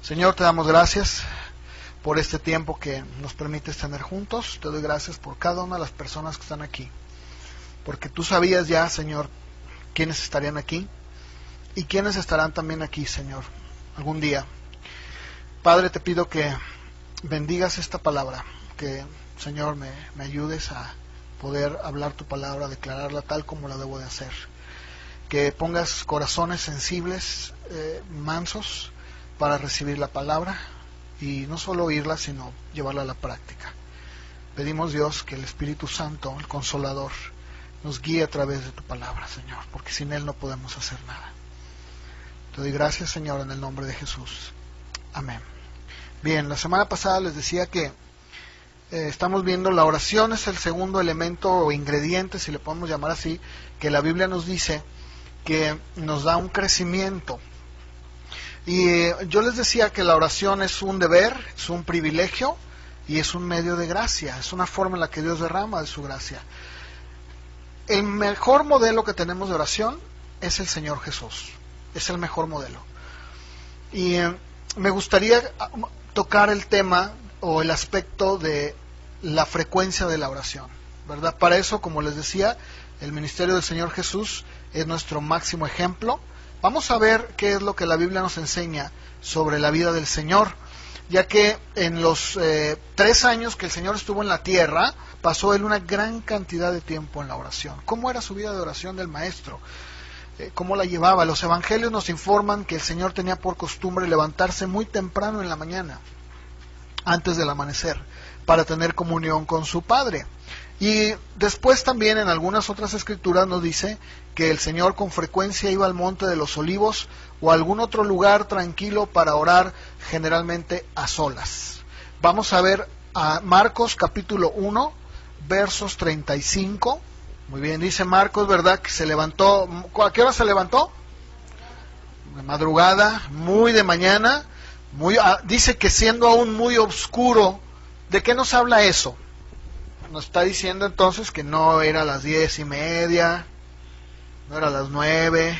Señor, te damos gracias por este tiempo que nos permites tener juntos. Te doy gracias por cada una de las personas que están aquí, porque tú sabías ya, Señor, quiénes estarían aquí y quiénes estarán también aquí, Señor, algún día. Padre, te pido que bendigas esta palabra, que, Señor, me ayudes a poder hablar tu palabra, declararla tal como la debo de hacer. Que pongas corazones sensibles, mansos, para recibir la palabra y no solo oírla, sino llevarla a la práctica. Pedimos, Dios, que el Espíritu Santo, el Consolador, nos guíe a través de tu palabra, Señor, porque sin Él no podemos hacer nada. Te doy gracias, Señor, en el nombre de Jesús. Amén. Bien, la semana pasada les decía que estamos viendo la oración es el segundo elemento o ingrediente, si le podemos llamar así, que la Biblia nos dice que nos da un crecimiento. Y yo les decía que la oración es un deber, es un privilegio y es un medio de gracia, es una forma en la que Dios derrama de su gracia. El mejor modelo que tenemos de oración es el Señor Jesús, es el mejor modelo. Y me gustaría tocar el tema o el aspecto de la frecuencia de la oración, ¿verdad? Para eso, como les decía, el ministerio del Señor Jesús es nuestro máximo ejemplo. Vamos a ver qué es lo que la Biblia nos enseña sobre la vida del Señor, ya que en los 3 años que el Señor estuvo en la tierra, pasó Él una gran cantidad de tiempo en la oración. ¿Cómo era su vida de oración del Maestro? ¿Cómo la llevaba? Los evangelios nos informan que el Señor tenía por costumbre levantarse muy temprano en la mañana, antes del amanecer, para tener comunión con su Padre. Y después también en algunas otras escrituras nos dice que el Señor con frecuencia iba al Monte de los Olivos o a algún otro lugar tranquilo para orar, generalmente a solas. Vamos a ver a Marcos capítulo 1, versos 35. Muy bien, dice Marcos, ¿verdad? Que se levantó. ¿A qué hora se levantó? De madrugada, muy de mañana. Dice que siendo aún muy oscuro. ¿De qué nos habla eso? Nos está diciendo entonces que no era a las 10:30, no era a las 9,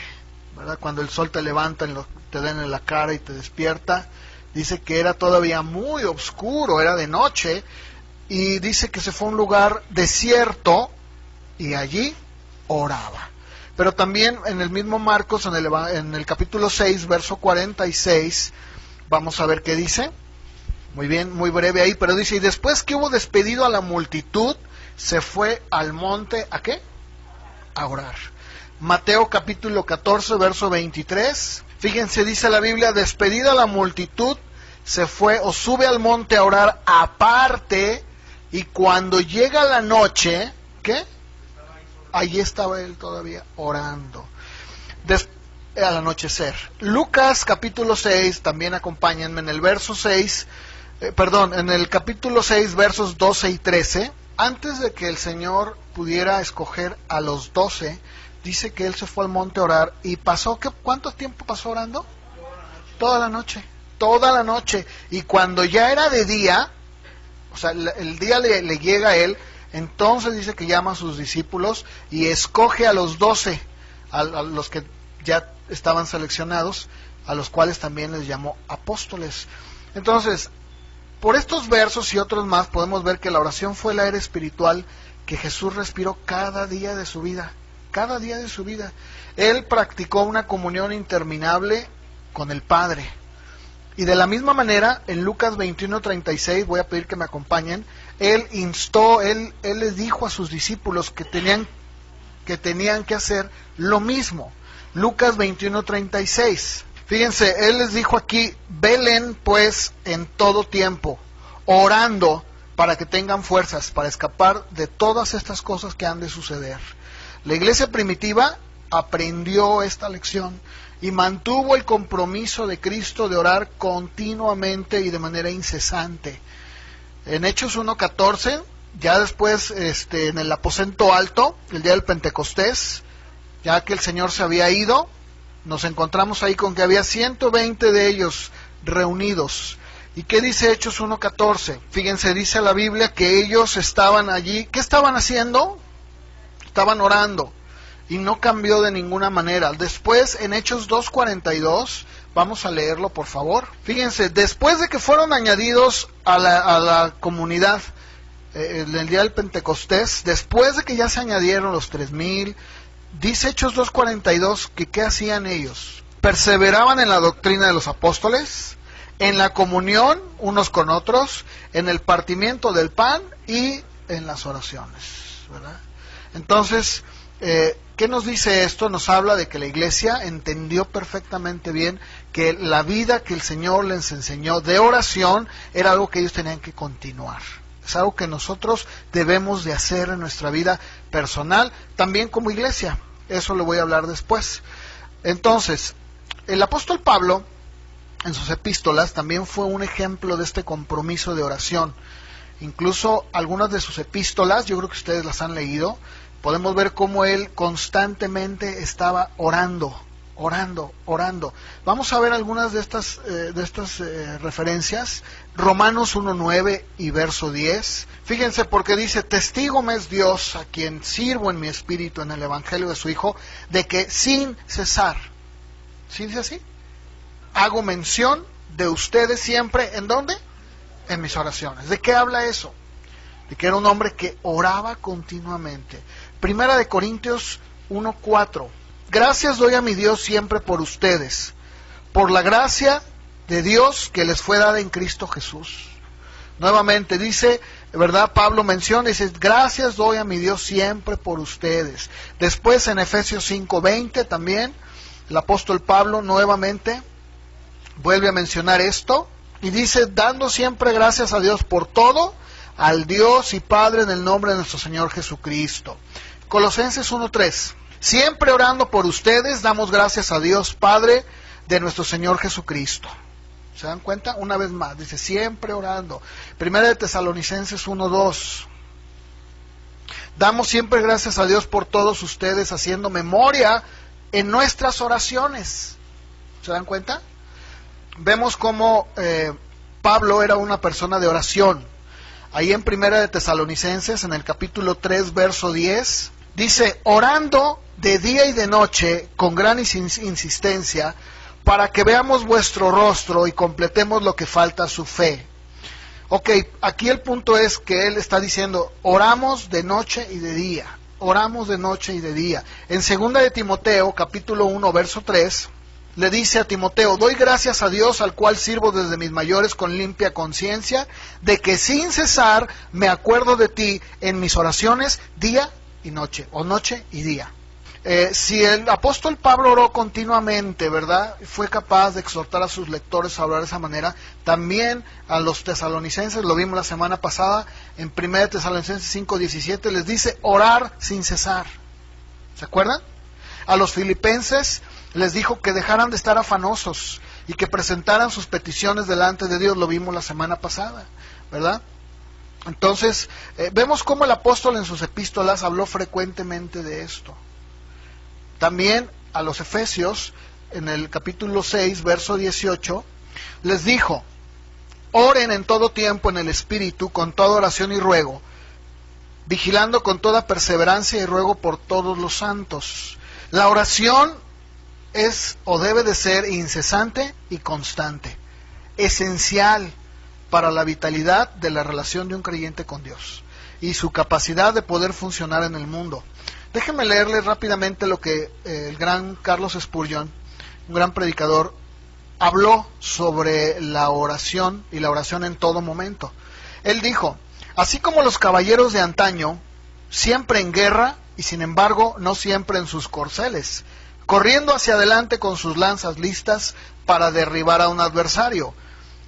¿verdad? Cuando el sol te levanta, te da en la cara y te despierta. Dice que era todavía muy oscuro, era de noche, y dice que se fue a un lugar desierto y allí oraba. Pero también en el mismo Marcos, en el capítulo 6, verso 46, vamos a ver qué dice. Muy bien, muy breve ahí, pero dice, y después que hubo despedido a la multitud, se fue al monte, ¿a qué? A orar. Mateo capítulo 14, verso 23, fíjense, dice la Biblia, despedida la multitud, se fue o sube al monte a orar aparte, y cuando llega la noche, ¿qué? Allí estaba él todavía orando. Al anochecer. Lucas capítulo 6, también acompáñenme en el verso 6, en el capítulo 6, versos 12 y 13, antes de que el Señor pudiera escoger a los 12, dice que Él se fue al monte a orar y pasó, ¿cuánto tiempo pasó orando? Toda la noche, y cuando ya era de día, o sea, el día le llega a Él, entonces dice que llama a sus discípulos y escoge a los 12, a los que ya estaban seleccionados, a los cuales también les llamó apóstoles. Entonces, por estos versos y otros más podemos ver que la oración fue el aire espiritual que Jesús respiró cada día de su vida. Cada día de su vida. Él practicó una comunión interminable con el Padre. Y de la misma manera, en Lucas 21:36, voy a pedir que me acompañen, Él les dijo a sus discípulos que tenían que hacer lo mismo. Lucas 21:36. Fíjense, Él les dijo aquí, velen pues en todo tiempo, orando para que tengan fuerzas para escapar de todas estas cosas que han de suceder. La iglesia primitiva aprendió esta lección y mantuvo el compromiso de Cristo de orar continuamente y de manera incesante. En Hechos 1:14, ya después en el aposento alto, el día del Pentecostés, ya que el Señor se había ido, nos encontramos ahí con que había 120 de ellos reunidos. ¿Y qué dice Hechos 1:14? Fíjense, dice la Biblia que ellos estaban allí. ¿Qué estaban haciendo? Estaban orando. Y no cambió de ninguna manera. Después, en Hechos 2:42, Vamos a leerlo, por favor. Fíjense, después de que fueron añadidos a la comunidad en el día del Pentecostés, después de que ya se añadieron los 3,000, dice Hechos 2:42 que ¿qué hacían ellos? Perseveraban en la doctrina de los apóstoles, en la comunión unos con otros, en el partimiento del pan y en las oraciones, ¿verdad? Entonces, ¿qué nos dice esto? Nos habla de que la iglesia entendió perfectamente bien que la vida que el Señor les enseñó de oración era algo que ellos tenían que continuar. Es algo que nosotros debemos de hacer en nuestra vida personal, también como iglesia. Eso lo voy a hablar después. Entonces, el apóstol Pablo, en sus epístolas, también fue un ejemplo de este compromiso de oración. Incluso algunas de sus epístolas, yo creo que ustedes las han leído, podemos ver cómo él constantemente estaba orando. Vamos a ver algunas de estas referencias. Romanos 1:9 y verso 10. Fíjense, porque dice: testigo me es Dios, a quien sirvo en mi espíritu en el evangelio de su Hijo, de que sin cesar, ¿sí dice así? Hago mención de ustedes siempre, ¿en dónde? En mis oraciones. ¿De qué habla eso? De que era un hombre que oraba continuamente. Primera de Corintios 1:4. Gracias doy a mi Dios siempre por ustedes, por la gracia de Dios que les fue dada en Cristo Jesús. Nuevamente dice, ¿verdad? Pablo menciona, dice, gracias doy a mi Dios siempre por ustedes. Después en Efesios 5:20 también, el apóstol Pablo nuevamente vuelve a mencionar esto, y dice, dando siempre gracias a Dios por todo, al Dios y Padre en el nombre de nuestro Señor Jesucristo. Colosenses 1:3. Siempre orando por ustedes, damos gracias a Dios Padre de nuestro Señor Jesucristo. ¿Se dan cuenta? Una vez más, dice, siempre orando. Primera de Tesalonicenses 1:2. Damos siempre gracias a Dios por todos ustedes, haciendo memoria en nuestras oraciones. ¿Se dan cuenta? Vemos cómo Pablo era una persona de oración. Ahí en Primera de Tesalonicenses, en el capítulo 3, verso 10, dice, orando de día y de noche con gran insistencia, para que veamos vuestro rostro y completemos lo que falta a su fe. Ok, aquí el punto es que él está diciendo, oramos de noche y de día, oramos de noche y de día. En 2 de Timoteo, capítulo 1, verso 3, le dice a Timoteo, doy gracias a Dios al cual sirvo desde mis mayores con limpia conciencia, de que sin cesar me acuerdo de ti en mis oraciones día y noche, o noche y día. Si el apóstol Pablo oró continuamente, ¿verdad? Fue capaz de exhortar a sus lectores a orar de esa manera. También a los tesalonicenses, lo vimos la semana pasada, en 1 Tesalonicenses 5:17 les dice orar sin cesar. ¿Se acuerdan? A los filipenses les dijo que dejaran de estar afanosos y que presentaran sus peticiones delante de Dios, lo vimos la semana pasada, ¿verdad? Entonces, vemos cómo el apóstol en sus epístolas habló frecuentemente de esto. También a los efesios, en el capítulo 6, verso 18, les dijo, oren en todo tiempo en el Espíritu, con toda oración y ruego, vigilando con toda perseverancia y ruego por todos los santos. La oración es o debe de ser incesante y constante, esencial para la vitalidad de la relación de un creyente con Dios y su capacidad de poder funcionar en el mundo. Déjenme leerles rápidamente lo que el gran Carlos Spurgeon, un gran predicador, habló sobre la oración y la oración en todo momento. Él dijo, así como los caballeros de antaño, siempre en guerra y sin embargo no siempre en sus corceles, corriendo hacia adelante con sus lanzas listas para derribar a un adversario,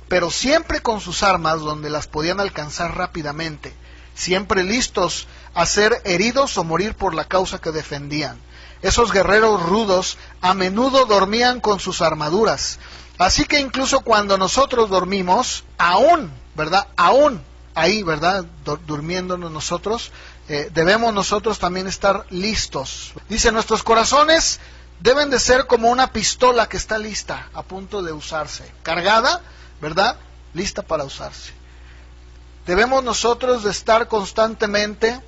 pero siempre con sus armas donde las podían alcanzar rápidamente, siempre listos a ser heridos o morir por la causa que defendían. Esos guerreros rudos a menudo dormían con sus armaduras, así que incluso cuando nosotros dormimos, aún, ¿verdad? Aún ahí, ¿verdad? Durmiéndonos nosotros, debemos nosotros también estar listos. Dice, nuestros corazones deben de ser como una pistola que está lista, a punto de usarse, cargada, ¿verdad? Lista para usarse. Debemos nosotros de estar constantemente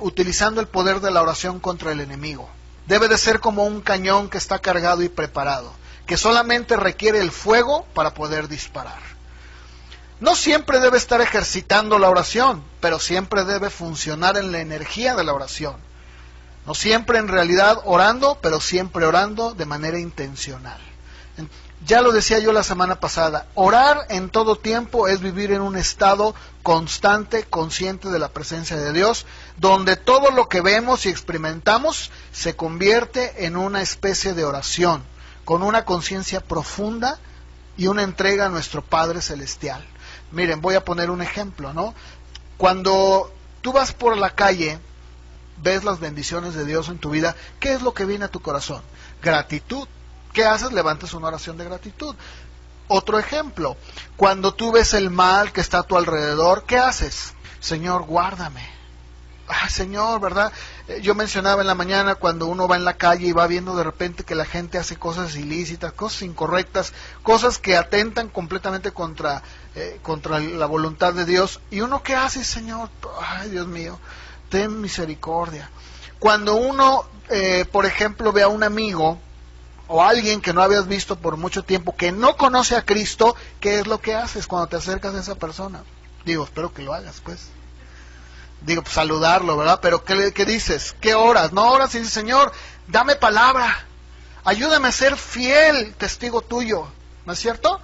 utilizando el poder de la oración contra el enemigo. Debe de ser como un cañón que está cargado y preparado, que solamente requiere el fuego para poder disparar. No siempre debe estar ejercitando la oración, pero siempre debe funcionar en la energía de la oración. No siempre en realidad orando, pero siempre orando de manera intencional. Ya lo decía yo la semana pasada, orar en todo tiempo es vivir en un estado constante, consciente de la presencia de Dios, donde todo lo que vemos y experimentamos se convierte en una especie de oración, con una conciencia profunda y una entrega a nuestro Padre Celestial. Miren, voy a poner un ejemplo, ¿no? Cuando tú vas por la calle, ves las bendiciones de Dios en tu vida, ¿qué es lo que viene a tu corazón? Gratitud. ¿Qué haces? Levantas una oración de gratitud. Otro ejemplo, cuando tú ves el mal que está a tu alrededor, ¿qué haces? Señor, guárdame. Señor, ¿verdad? Yo mencionaba en la mañana cuando uno va en la calle y va viendo de repente que la gente hace cosas ilícitas, cosas incorrectas, cosas que atentan completamente contra la voluntad de Dios. ¿Y uno qué hace, Señor? Ay, Dios mío, ten misericordia. Cuando uno, por ejemplo, ve a un amigo o alguien que no habías visto por mucho tiempo, que no conoce a Cristo, ¿qué es lo que haces cuando te acercas a esa persona? Digo, espero que lo hagas, pues. Digo, pues saludarlo, ¿verdad? Pero ¿qué dices? ¿Qué oras? No oras y dices, Señor, dame palabra, ayúdame a ser fiel testigo tuyo, ¿no es cierto?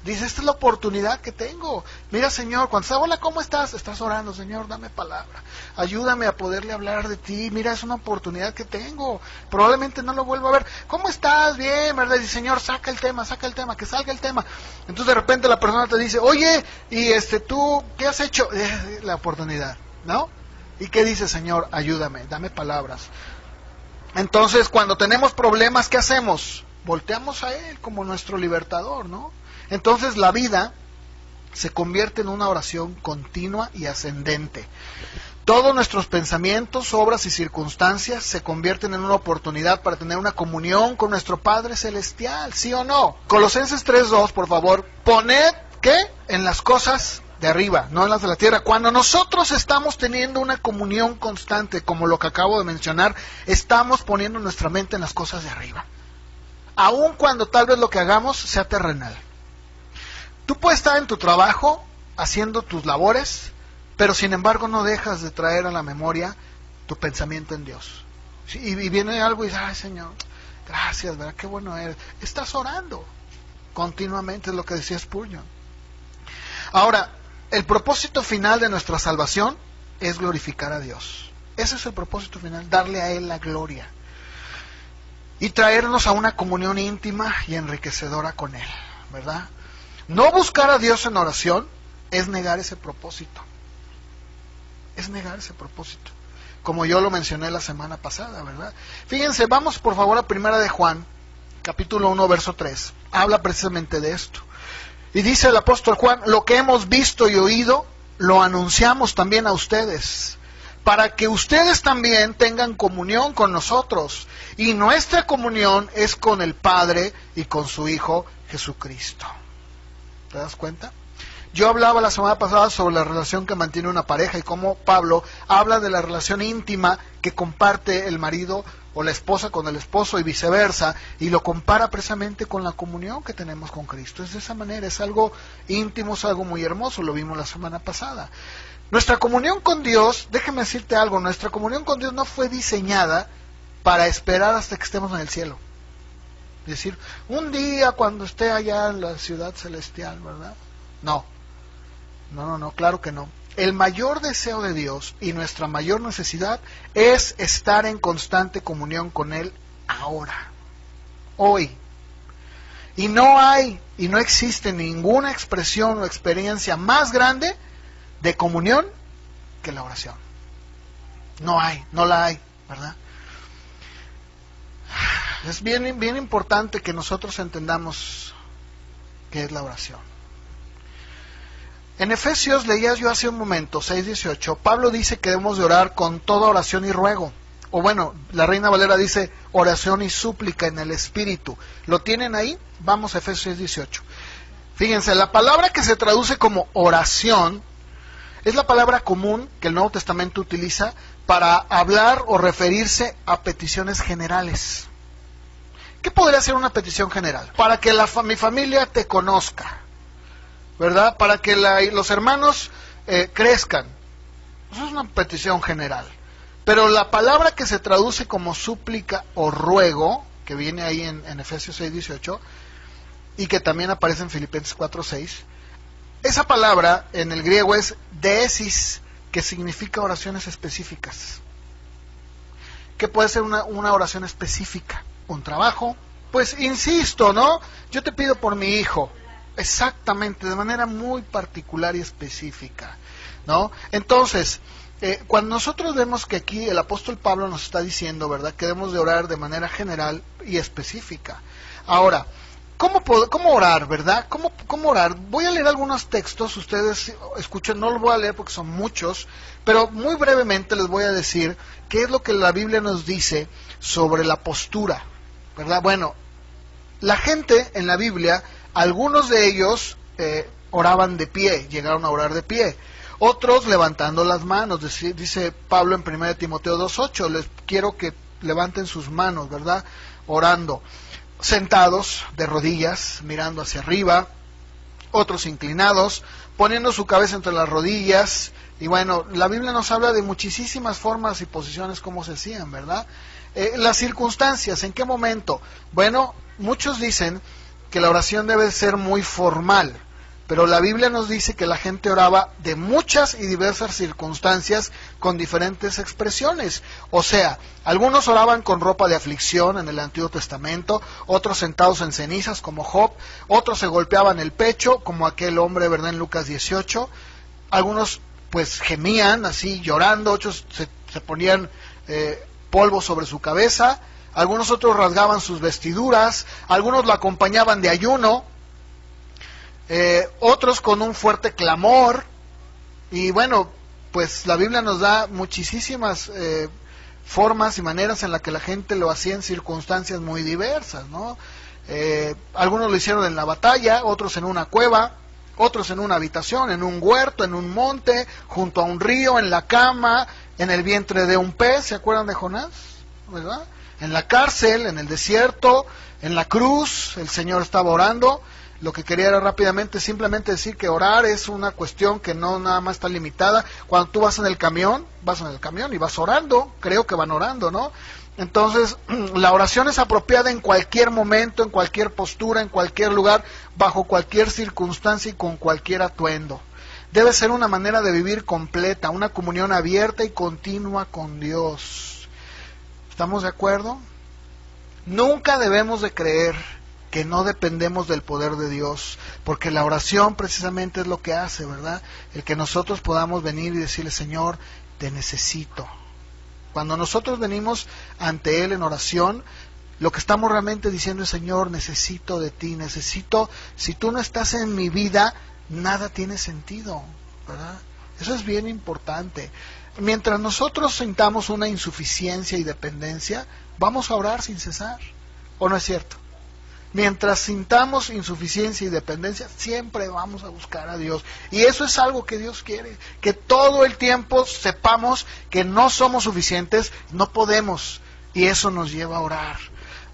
Dice, esta es la oportunidad que tengo. Mira, Señor, cuando estás, hola, ¿cómo estás? Estás orando, Señor, dame palabra. Ayúdame a poderle hablar de ti. Mira, es una oportunidad que tengo. Probablemente no lo vuelvo a ver. ¿Cómo estás? Bien, ¿verdad? Y Señor, saca el tema, que salga el tema. Entonces de repente la persona te dice, oye, y tú, ¿qué has hecho? La oportunidad, ¿no? ¿Y qué dice, Señor? Ayúdame, dame palabras. Entonces, cuando tenemos problemas, ¿qué hacemos? Volteamos a Él como nuestro libertador, ¿no? Entonces la vida se convierte en una oración continua y ascendente. Todos nuestros pensamientos, obras y circunstancias se convierten en una oportunidad para tener una comunión con nuestro Padre Celestial, ¿sí o no? Colosenses 3:2, por favor, poned, ¿qué? En las cosas de arriba, no en las de la tierra. Cuando nosotros estamos teniendo una comunión constante, como lo que acabo de mencionar, estamos poniendo nuestra mente en las cosas de arriba. Aun cuando tal vez lo que hagamos sea terrenal. Tú puedes estar en tu trabajo, haciendo tus labores, pero sin embargo no dejas de traer a la memoria tu pensamiento en Dios. Y viene algo y dices, ay, Señor, gracias, ¿verdad? Qué bueno eres. Estás orando continuamente, es lo que decía Spurgeon. Ahora, el propósito final de nuestra salvación es glorificar a Dios. Ese es el propósito final, darle a Él la gloria. Y traernos a una comunión íntima y enriquecedora con Él, ¿verdad? No buscar a Dios en oración es negar ese propósito. Es negar ese propósito. Como yo lo mencioné la semana pasada, ¿verdad? Fíjense, vamos por favor a 1 de Juan, capítulo 1, verso 3. Habla precisamente de esto. Y dice el apóstol Juan, lo que hemos visto y oído, lo anunciamos también a ustedes, para que ustedes también tengan comunión con nosotros. Y nuestra comunión es con el Padre y con su Hijo Jesucristo. ¿Te das cuenta? Yo hablaba la semana pasada sobre la relación que mantiene una pareja y cómo Pablo habla de la relación íntima que comparte el marido o la esposa con el esposo y viceversa, y lo compara precisamente con la comunión que tenemos con Cristo. Es de esa manera, es algo íntimo, es algo muy hermoso, lo vimos la semana pasada. Nuestra comunión con Dios, déjeme decirte algo, nuestra comunión con Dios no fue diseñada para esperar hasta que estemos en el cielo. Es decir, un día cuando esté allá en la ciudad celestial, ¿verdad? No, claro que no. El mayor deseo de Dios y nuestra mayor necesidad es estar en constante comunión con Él ahora, hoy. Y no hay y no existe ninguna expresión o experiencia más grande de comunión que la oración. No la hay, ¿verdad? Es bien importante que nosotros entendamos qué es la oración. En Efesios, leía yo hace un momento, 6:18, Pablo dice que debemos de orar con toda oración y ruego. O bueno, la Reina Valera dice oración y súplica en el Espíritu. ¿Lo tienen ahí? Vamos a Efesios 6:18. Fíjense, la palabra que se traduce como oración es la palabra común que el Nuevo Testamento utiliza para hablar o referirse a peticiones generales. ¿Qué podría ser una petición general? Para que mi familia te conozca, ¿verdad? Para que los hermanos crezcan. Eso es una petición general. Pero la palabra que se traduce como súplica o ruego, que viene ahí en Efesios 6:18, y que también aparece en Filipenses 4:6, esa palabra en el griego es deesis, que significa oraciones específicas. ¿Qué puede ser una oración específica? ¿Un trabajo? Pues insisto, ¿no? Yo te pido por mi hijo. Exactamente, de manera muy particular y específica, ¿no? Entonces, cuando nosotros vemos que aquí el apóstol Pablo nos está diciendo, ¿verdad?, que debemos de orar de manera general y específica. Ahora, ¿cómo orar, verdad? ¿Cómo orar? Voy a leer algunos textos, ustedes escuchen, no los voy a leer porque son muchos, pero muy brevemente les voy a decir qué es lo que la Biblia nos dice sobre la postura, ¿verdad? Bueno, la gente en la Biblia, algunos de ellos oraban de pie, llegaron a orar de pie. Otros levantando las manos, dice Pablo en 1 Timoteo 2:8, les quiero que levanten sus manos, ¿verdad? Orando. Sentados de rodillas, mirando hacia arriba, otros inclinados, poniendo su cabeza entre las rodillas. Y bueno, la Biblia nos habla de muchísimas formas y posiciones como se hacían, ¿verdad? Las circunstancias, ¿en qué momento? Bueno, muchos dicen que la oración debe ser muy formal, pero la Biblia nos dice que la gente oraba de muchas y diversas circunstancias con diferentes expresiones. O sea, algunos oraban con ropa de aflicción en el Antiguo Testamento, otros sentados en cenizas como Job, otros se golpeaban el pecho como aquel hombre, ¿verdad?, en Lucas 18. Algunos pues gemían así llorando, otros se ponían polvo sobre su cabeza, algunos otros rasgaban sus vestiduras, algunos la acompañaban de ayuno, otros con un fuerte clamor. Y bueno, pues la Biblia nos da muchísimas formas y maneras en las que la gente lo hacía en circunstancias muy diversas, ¿no? Algunos lo hicieron en la batalla, otros en una cueva, otros en una habitación, en un huerto, en un monte, junto a un río, en la cama, en el vientre de un pez. ¿Se acuerdan de Jonás? ¿Verdad? En la cárcel, en el desierto, en la cruz, el Señor estaba orando. Lo que quería era rápidamente simplemente decir que orar es una cuestión que no nada más está limitada. Cuando tú vas en el camión y vas orando, creo que van orando, ¿no? Entonces, la oración es apropiada en cualquier momento, en cualquier postura, en cualquier lugar, bajo cualquier circunstancia y con cualquier atuendo. Debe ser una manera de vivir completa, una comunión abierta y continua con Dios. ¿Estamos de acuerdo? Nunca debemos de creer que no dependemos del poder de Dios, porque la oración precisamente es lo que hace, ¿verdad? El que nosotros podamos venir y decirle, Señor, te necesito. Cuando nosotros venimos ante Él en oración, lo que estamos realmente diciendo es, Señor, necesito de ti, necesito, si tú no estás en mi vida, nada tiene sentido, ¿verdad? Eso es bien importante. Mientras nosotros sintamos una insuficiencia y dependencia, vamos a orar sin cesar, ¿o no es cierto? Mientras sintamos insuficiencia y dependencia, siempre vamos a buscar a Dios. Y eso es algo que Dios quiere, que todo el tiempo sepamos que no somos suficientes, no podemos, y eso nos lleva a orar,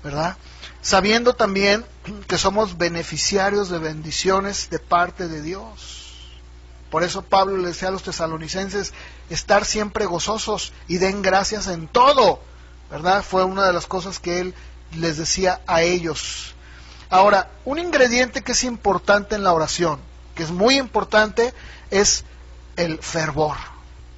¿verdad? Sabiendo también que somos beneficiarios de bendiciones de parte de Dios. Por eso Pablo le decía a los tesalonicenses, estar siempre gozosos y den gracias en todo, ¿verdad? Fue una de las cosas que él les decía a ellos. Ahora, un ingrediente que es importante en la oración, que es muy importante, es el fervor.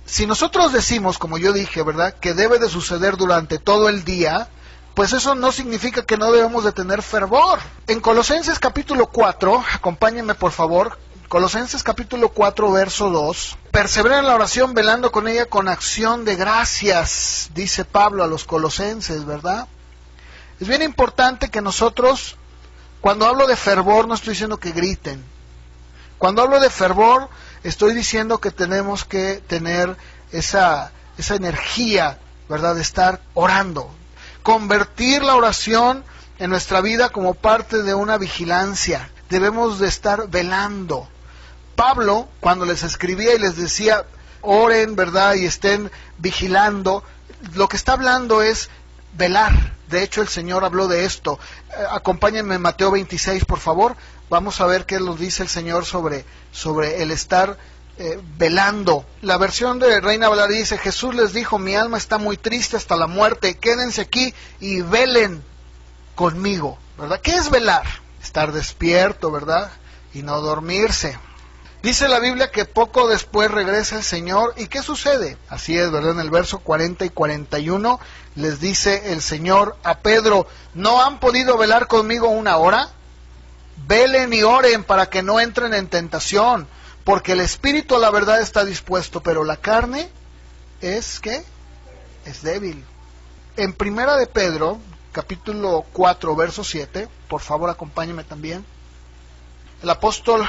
Si nosotros decimos, como yo dije, ¿verdad?, que debe de suceder durante todo el día, pues eso no significa que no debemos de tener fervor. En Colosenses capítulo 4, acompáñenme por favor, Colosenses capítulo 4, verso 2, perseveren en la oración velando con ella con acción de gracias, dice Pablo a los colosenses, ¿verdad? Es bien importante que nosotros, cuando hablo de fervor, no estoy diciendo que griten. Cuando hablo de fervor, estoy diciendo que tenemos que tener esa energía, ¿verdad?, de estar orando. Convertir la oración en nuestra vida como parte de una vigilancia. Debemos de estar velando. Pablo, cuando les escribía y les decía, oren, ¿verdad?, y estén vigilando, lo que está hablando es, velar. De hecho, el Señor habló de esto. Acompáñenme en Mateo 26, por favor. Vamos a ver qué nos dice el Señor sobre el estar velando. La versión de Reina Valera dice: Jesús les dijo, mi alma está muy triste hasta la muerte, quédense aquí y velen conmigo, ¿verdad? ¿Qué es velar? Estar despierto, ¿verdad? Y no dormirse. Dice la Biblia que poco después regresa el Señor. ¿Y qué sucede? Así es, ¿verdad? En el verso 40 y 41 les dice el Señor a Pedro: ¿no han podido velar conmigo una hora? Velen y oren para que no entren en tentación, porque el espíritu a la verdad está dispuesto, pero la carne es, ¿qué? Es débil. En Primera de Pedro, capítulo 4, verso 7, por favor acompáñenme también. El apóstol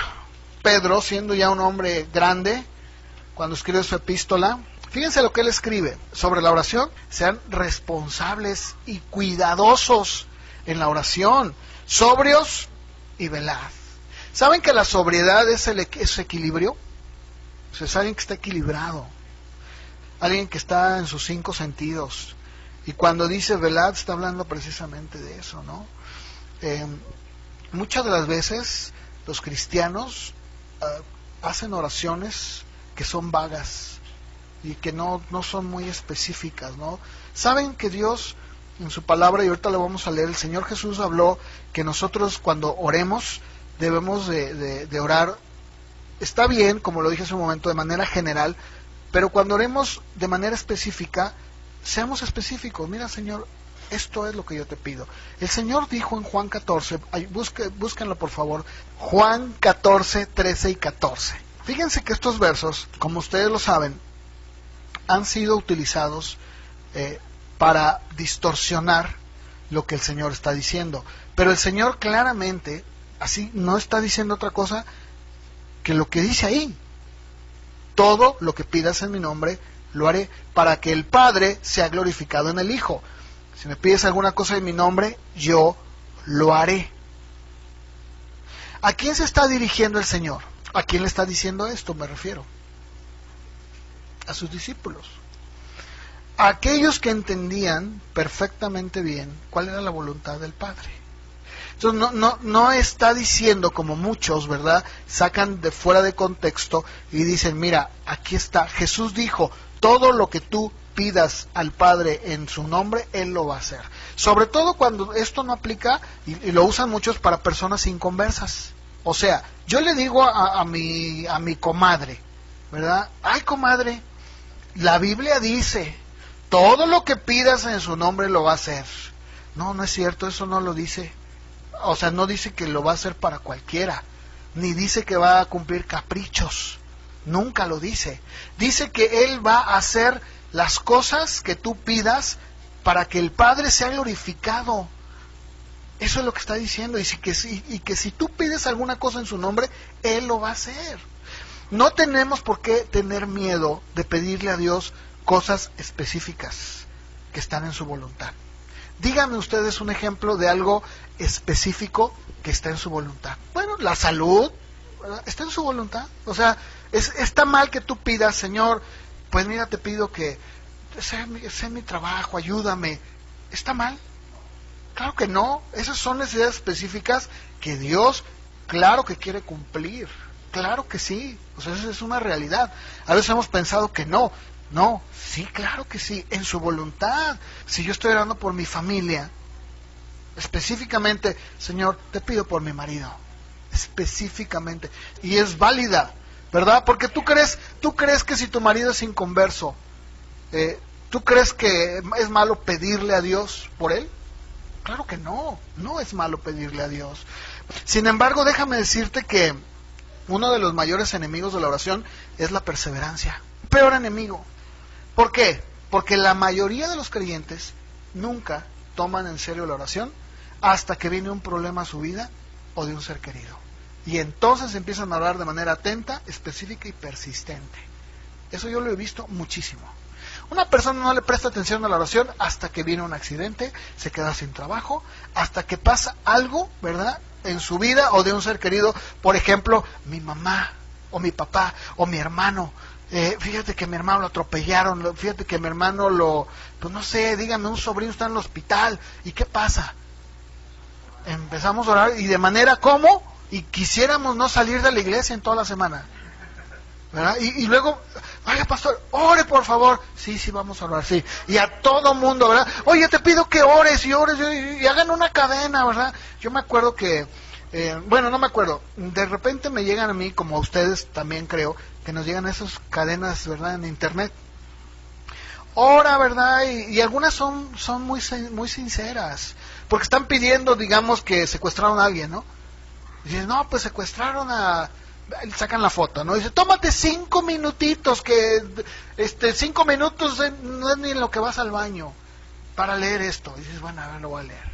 Pedro, siendo ya un hombre grande, cuando escribe su epístola, fíjense lo que él escribe sobre la oración: sean responsables y cuidadosos en la oración, sobrios y velad. ¿Saben que la sobriedad es equilibrio? O sea, es alguien que está equilibrado, alguien que está en sus 5 sentidos. Y cuando dice velad, está hablando precisamente de eso, ¿no? Muchas de las veces los cristianos hacen oraciones que son vagas y que no son muy específicas, ¿no? Saben que Dios en su palabra, y ahorita lo vamos a leer, el Señor Jesús habló que nosotros cuando oremos debemos de orar, está bien, como lo dije hace un momento, de manera general, pero cuando oremos de manera específica, seamos específicos. Mira, Señor, esto es lo que yo te pido. El Señor dijo en Juan 14, búsquenlo por favor, Juan 14, 13 y 14. Fíjense que estos versos, como ustedes lo saben, han sido utilizados para distorsionar lo que el Señor está diciendo. Pero el Señor claramente, así, no está diciendo otra cosa que lo que dice ahí: todo lo que pidas en mi nombre lo haré, para que el Padre sea glorificado en el Hijo. Si me pides alguna cosa en mi nombre, yo lo haré. ¿A quién se está dirigiendo el Señor? ¿A quién le está diciendo esto? Me refiero a sus discípulos, a aquellos que entendían perfectamente bien cuál era la voluntad del Padre. Entonces no está diciendo, como muchos, ¿verdad?, sacan de fuera de contexto y dicen: mira, aquí está, Jesús dijo, todo lo que tú pidas al Padre en su nombre, Él lo va a hacer. Sobre todo cuando esto no aplica, y lo usan muchos para personas inconversas. O sea, yo le digo a mi comadre, ¿verdad? Ay, comadre, la Biblia dice, todo lo que pidas en su nombre lo va a hacer. No es cierto, eso no lo dice. O sea, no dice que lo va a hacer para cualquiera, ni dice que va a cumplir caprichos. Nunca lo dice. Dice que Él va a hacer las cosas que tú pidas para que el Padre sea glorificado. Eso es lo que está diciendo. Y que si tú pides alguna cosa en su nombre, Él lo va a hacer. No tenemos por qué tener miedo de pedirle a Dios cosas específicas que están en su voluntad. Díganme ustedes un ejemplo de algo específico que está en su voluntad. Bueno, la salud, ¿verdad?, está en su voluntad. O sea, está mal que tú pidas: Señor, pues mira, te pido que sea mi trabajo, ayúdame. ¿Está mal? Claro que no. Esas son necesidades específicas que Dios, claro que quiere cumplir. Claro que sí. O sea, esa es una realidad. A veces hemos pensado que no. No, sí, claro que sí, en su voluntad. Si yo estoy orando por mi familia, específicamente, Señor, te pido por mi marido, específicamente, y es válida, ¿verdad? Porque tú crees que si tu marido es inconverso, ¿tú crees que es malo pedirle a Dios por él? Claro que no es malo pedirle a Dios. Sin embargo, déjame decirte que uno de los mayores enemigos de la oración es la perseverancia. Peor enemigo. ¿Por qué? Porque la mayoría de los creyentes nunca toman en serio la oración hasta que viene un problema a su vida o de un ser querido. Y entonces empiezan a orar de manera atenta, específica y persistente. Eso yo lo he visto muchísimo. Una persona no le presta atención a la oración hasta que viene un accidente, se queda sin trabajo, hasta que pasa algo, ¿verdad?, en su vida o de un ser querido. Por ejemplo, mi mamá, o mi papá, o mi hermano, fíjate que mi hermano lo atropellaron, fíjate que mi hermano pues no sé, dígame, un sobrino está en el hospital, ¿y qué pasa? Empezamos a orar y de manera como, y quisiéramos no salir de la iglesia en toda la semana, ¿verdad? Y luego, vaya pastor, ore por favor. Sí, vamos a orar, sí. Y a todo mundo, ¿verdad? Oye, te pido que ores y hagan una cadena, ¿verdad? Yo me acuerdo que, bueno, no me acuerdo, de repente me llegan a mí, como a ustedes también creo, que nos llegan esas cadenas, ¿verdad? En internet. Ora, ¿verdad? Y algunas son muy sinceras, porque están pidiendo, digamos, que secuestraron a alguien, ¿no? Y dicen, no, pues secuestraron sacan la foto, ¿no? Dice, tómate 5 minutitos, que 5 minutos no es ni en lo que vas al baño para leer esto. Y dices, bueno, a ver, lo voy a leer.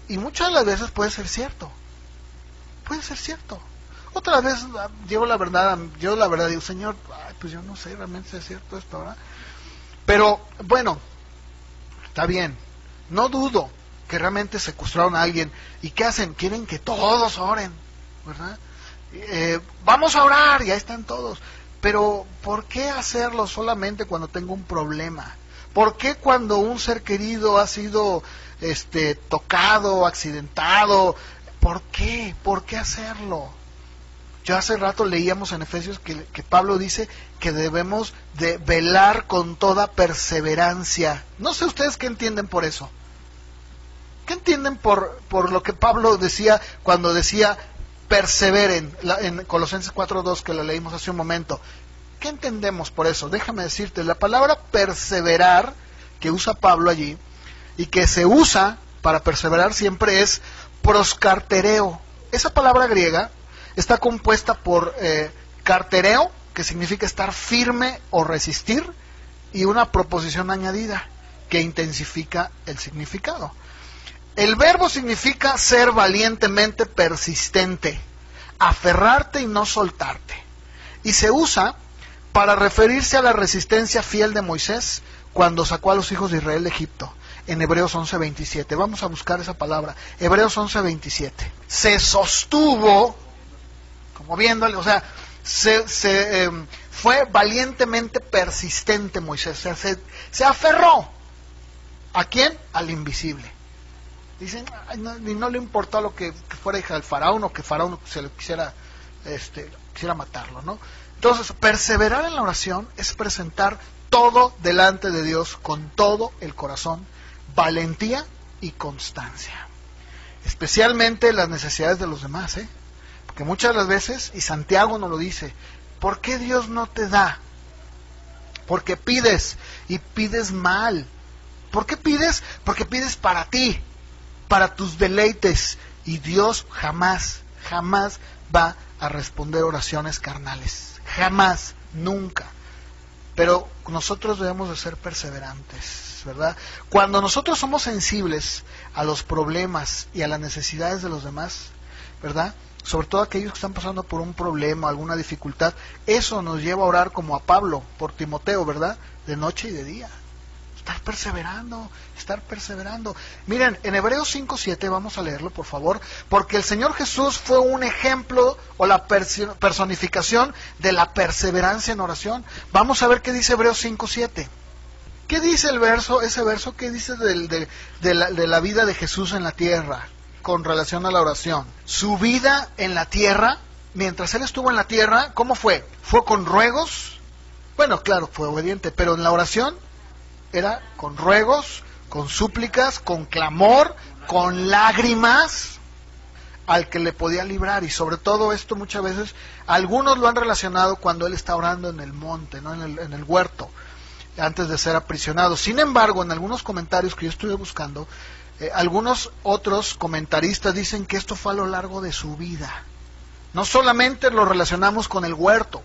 Y muchas de las veces puede ser cierto. Otras veces yo la verdad digo, Señor, pues yo no sé realmente si es cierto esto, ¿verdad? Pero, bueno, está bien. No dudo que realmente secuestraron a alguien. ¿Y qué hacen? Quieren que todos oren, ¿verdad? Vamos a orar, y ahí están todos. Pero, ¿por qué hacerlo solamente cuando tengo un problema? ¿Por qué cuando un ser querido ha sido tocado, accidentado? ¿Por qué? ¿Por qué hacerlo? Yo hace rato leíamos en Efesios que Pablo dice que debemos de velar con toda perseverancia. No sé ustedes qué entienden por eso. ¿Qué entienden por lo que Pablo decía cuando decía perseveren en Colosenses 4:2, que lo leímos hace un momento? ¿Qué entendemos por eso? Déjame decirte, la palabra perseverar que usa Pablo allí y que se usa para perseverar siempre es proscartereo. Esa palabra griega está compuesta por cartereo, que significa estar firme o resistir, y una proposición añadida que intensifica el significado. El verbo significa ser valientemente persistente, aferrarte y no soltarte. Y se usa para referirse a la resistencia fiel de Moisés cuando sacó a los hijos de Israel de Egipto, en Hebreos 11:27. Vamos a buscar esa palabra, Hebreos 11:27. Se sostuvo, como viéndole, o sea, fue valientemente persistente Moisés, se aferró. ¿A quién? Al invisible. Dicen, no le importó lo que fuera hija del faraón, o que faraón se le quisiera matarlo, ¿no? Entonces, perseverar en la oración es presentar todo delante de Dios con todo el corazón, valentía y constancia. Especialmente las necesidades de los demás, porque muchas de las veces, y Santiago nos lo dice, ¿por qué Dios no te da? Porque pides, y pides mal. ¿Por qué pides? Porque pides para ti, para tus deleites, y Dios jamás va a responder oraciones carnales, jamás, nunca. Pero nosotros debemos de ser perseverantes, ¿verdad? Cuando nosotros somos sensibles a los problemas y a las necesidades de los demás, ¿verdad? Sobre todo aquellos que están pasando por un problema, alguna dificultad, eso nos lleva a orar como a Pablo por Timoteo, ¿verdad? De noche y de día. Estar perseverando. Miren, en Hebreos 5:7, vamos a leerlo, por favor, porque el Señor Jesús fue un ejemplo o la personificación de la perseverancia en oración. Vamos a ver qué dice Hebreos 5:7. ¿Qué dice ese verso? ¿Qué dice de la vida de Jesús en la tierra con relación a la oración? Su vida en la tierra, mientras Él estuvo en la tierra, ¿cómo fue? ¿Fue con ruegos? Bueno, claro, fue obediente, pero en la oración era con ruegos, con súplicas, con clamor, con lágrimas al que le podía librar. Y sobre todo esto muchas veces algunos lo han relacionado cuando él está orando en el monte, ¿no? en el huerto, antes de ser aprisionado. Sin embargo, en algunos comentarios que yo estuve buscando, algunos otros comentaristas dicen que esto fue a lo largo de su vida. No solamente lo relacionamos con el huerto,